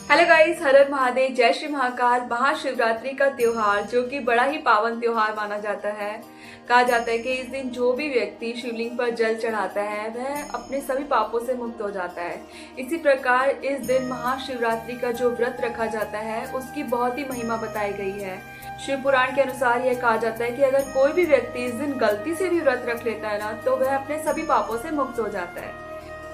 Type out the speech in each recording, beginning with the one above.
Hello guys, हर हर महादेव, जय श्री महाकाल। महाशिवरात्रि का त्योहार जो कि बड़ा ही पावन त्योहार माना जाता है। कहा जाता है कि इस दिन जो भी व्यक्ति शिवलिंग पर जल चढ़ाता है वह अपने सभी पापों से मुक्त हो जाता है। इसी प्रकार इस दिन महाशिवरात्रि का जो व्रत रखा जाता है उसकी बहुत ही महिमा बताई गई है। शिव पुराण के अनुसार यह कहा जाता है कि अगर कोई भी व्यक्ति इस दिन गलती से भी व्रत रख लेता है ना, तो वह अपने सभी पापों से मुक्त हो जाता है।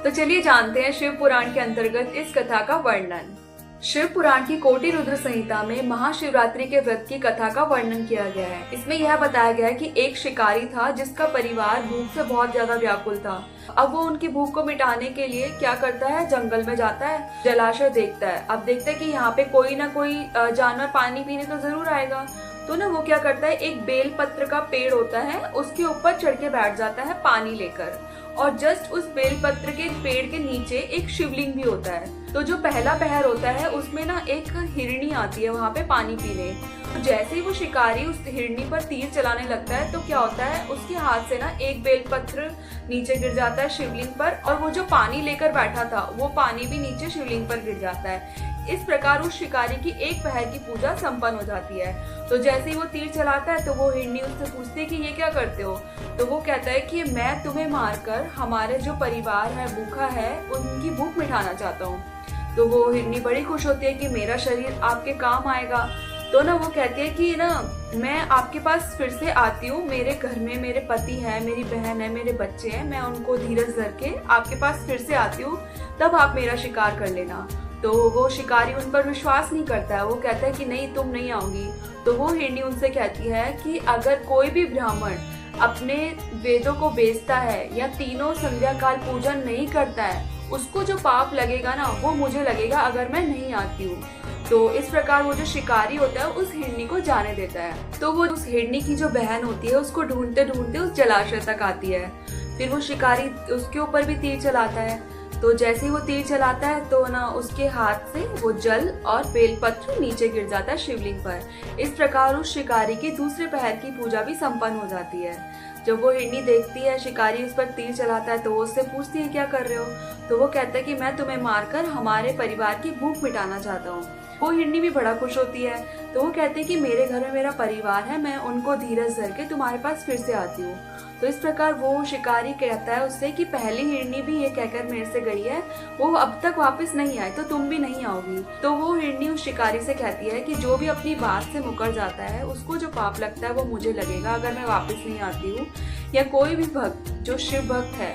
तो चलिए जानते हैं शिव पुराण के अंतर्गत इस कथा का वर्णन। शिव पुराण की कोटि रुद्र संहिता में महाशिवरात्रि के व्रत की कथा का वर्णन किया गया है। इसमें यह बताया गया है कि एक शिकारी था जिसका परिवार भूख से बहुत ज्यादा व्याकुल था। अब वो उनकी भूख को मिटाने के लिए क्या करता है, जंगल में जाता है, जलाशय देखता है। अब देखता है कि यहाँ पे कोई ना कोई जानवर पानी पीने तो जरूर आएगा। तो ना वो क्या करता है, एक बेल पत्र का पेड़ होता है उसके ऊपर चढ़ के बैठ जाता है पानी लेकर। और जस्ट उस बेल पत्र के पेड़ के नीचे एक शिवलिंग भी होता है। तो जो पहला पहर होता है उसमें ना एक हिरणी आती है वहां पे पानी पीने। तो जैसे ही वो शिकारी उस हिरणी पर तीर चलाने लगता है तो क्या होता है, उसके हाथ से ना एक बेल पत्र नीचे गिर जाता है शिवलिंग पर, और वो जो पानी लेकर बैठा था वो पानी भी नीचे शिवलिंग पर गिर जाता है। इस प्रकार उस शिकारी की एक पहर की पूजा संपन्न हो जाती है। तो जैसे ही वो तीर चलाता है तो वो हिरणी उससे पूछती है कि ये क्या करते हो। तो वो कहता है कि मैं तुम्हें मारकर हमारे जो परिवार है भूखा है उनकी भूख मिटाना चाहता हूँ। तो वो हिरणी बड़ी खुश होती है कि मेरा शरीर आपके काम आएगा। तो ना वो कहती है कि ना मैं आपके पास फिर से आती हूँ, मेरे घर में मेरे पति है, मेरी बहन है, मेरे बच्चे हैं, मैं उनको धीरज धर के आपके पास फिर से आती हूँ, तब आप मेरा शिकार कर लेना। तो वो शिकारी उन पर विश्वास नहीं करता है। वो कहता है कि नहीं, तुम नहीं आओगी। तो वो हिरणी उनसे कहती है कि अगर कोई भी ब्राह्मण अपने वेदों को बेचता है या तीनों संध्या काल पूजन नहीं करता है, उसको जो पाप लगेगा ना वो मुझे लगेगा अगर मैं नहीं आती हूँ। तो इस प्रकार वो जो शिकारी होता है उस हिरणी को जाने देता है। तो वो उस हिरणी की जो बहन होती है उसको ढूंढते ढूंढते उस जलाशय तक आती है। फिर वो शिकारी उसके ऊपर भी तीर चलाता है। तो जैसे ही वो तीर चलाता है तो ना उसके हाथ से वो जल और बेलपत्र नीचे गिर जाता है शिवलिंग पर। इस प्रकार उस शिकारी की दूसरे पहर की पूजा भी संपन्न हो जाती है। जब वो हिरणी देखती है शिकारी उस पर तीर चलाता है तो वो उससे पूछती है क्या कर रहे हो। तो वो कहता है कि मैं तुम्हें मारकर हमारे परिवार की भूख मिटाना चाहता हूँ। वो हिरणी भी बड़ा खुश होती है। तो वो कहते हैं कि मेरे घर में मेरा परिवार है, मैं उनको धीरज धर के तुम्हारे पास फिर से आती हूँ। तो इस प्रकार वो शिकारी कहता है उससे कि पहली हिरणी भी ये कहकर मेरे से गई है, वो अब तक वापस नहीं आई, तो तुम भी नहीं आओगी। तो वो हिरणी उस शिकारी से कहती है कि जो भी अपनी बात से मुकर जाता है उसको जो पाप लगता है वो मुझे लगेगा अगर मैं वापस नहीं आती हूँ। या कोई भी भक्त जो शिव भक्त है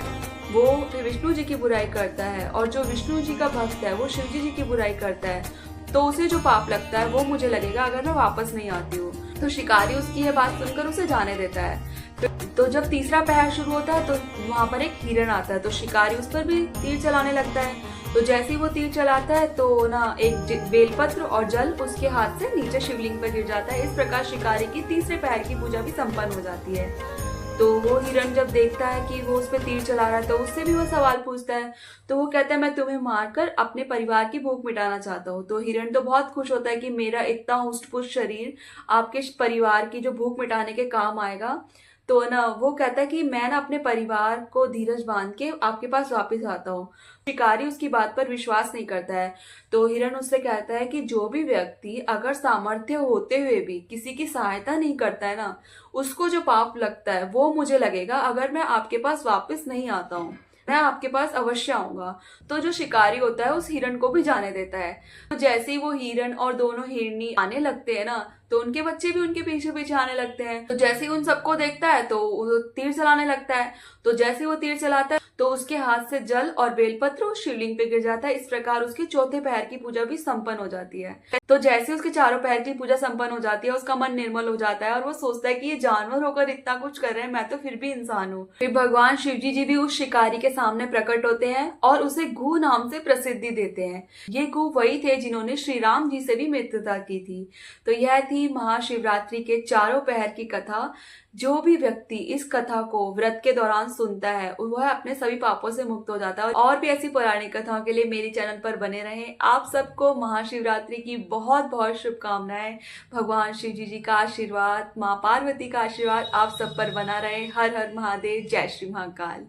वो विष्णु जी की बुराई करता है, और जो विष्णु जी का भक्त है वो शिव जी की बुराई करता है, तो उसे जो पाप लगता है वो मुझे लगेगा अगर मैं वापस नहीं आती हूँ। तो शिकारी उसकी यह बात सुनकर उसे जाने देता है। तो जब तीसरा पहर शुरू होता है तो वहां पर एक हिरण आता है। तो शिकारी उस पर भी तीर चलाने लगता है। तो जैसे ही वो तीर चलाता है तो ना एक बेलपत्र और जल उसके हाथ से नीचे शिवलिंग पर गिर जाता है। इस प्रकार शिकारी की तीसरे पहर की पूजा भी संपन्न हो जाती है। तो वो हिरण जब देखता है कि वो उस पर तीर चला रहा है तो उससे भी वो सवाल पूछता है। तो वो कहता है मैं तुम्हें मारकर अपने परिवार की भूख मिटाना चाहता हूँ। तो हिरण तो बहुत खुश होता है कि मेरा इतना हुष्ट पुष्ट शरीर आपके परिवार की जो भूख मिटाने के काम आएगा। तो ना वो कहता है कि मैं ना अपने परिवार को धीरज बांध के आपके पास वापस आता हूँ। शिकारी उसकी बात पर विश्वास नहीं करता है। तो हिरण उससे कहता है कि जो भी व्यक्ति अगर सामर्थ्य होते हुए भी किसी की सहायता नहीं करता है ना, उसको जो पाप लगता है वो मुझे लगेगा अगर मैं आपके पास वापस नहीं आता हूँ, मैं आपके पास अवश्य आऊंगा। तो जो शिकारी होता है उस हिरण को भी जाने देता है। तो जैसे ही वो हिरण और दोनों हिरनी आने लगते हैं ना, तो उनके बच्चे भी उनके पीछे पीछे आने लगते हैं। तो जैसे ही उन सबको देखता है तो वो तीर चलाने लगता है। तो जैसे वो तीर चलाता है तो उसके हाथ से जल और बेलपत्र उस शिवलिंग पे गिर जाता है। इस प्रकार उसके चौथे पहर की पूजा भी संपन्न हो जाती है। तो जैसे उसके चारों पहर की पूजा संपन्न हो जाती है उसका मन निर्मल हो जाता है और वो सोचता है कि ये जानवर होकर इतना कुछ कर रहे हैं, मैं तो फिर भी इंसान हूँ। फिर भगवान शिवजी जी भी उस शिकारी के सामने प्रकट होते हैं और उसे गु नाम से प्रसिद्धि देते हैं। ये गु वही थे जिन्होंने श्री राम जी से भी मित्रता की थी। तो यह थी महाशिवरात्रि के चारों पहर की कथा। जो भी व्यक्ति इस कथा को व्रत के दौरान सुनता है वह अपने सभी पापों से मुक्त हो जाता है। और भी ऐसी पौराणिक कथाओं के लिए मेरे चैनल पर बने रहें। आप सबको महाशिवरात्रि की बहुत बहुत शुभकामनाएं। भगवान शिव जी का आशीर्वाद, माँ पार्वती का आशीर्वाद आप सब पर बना रहे। हर हर महादेव, जय श्री महाकाल।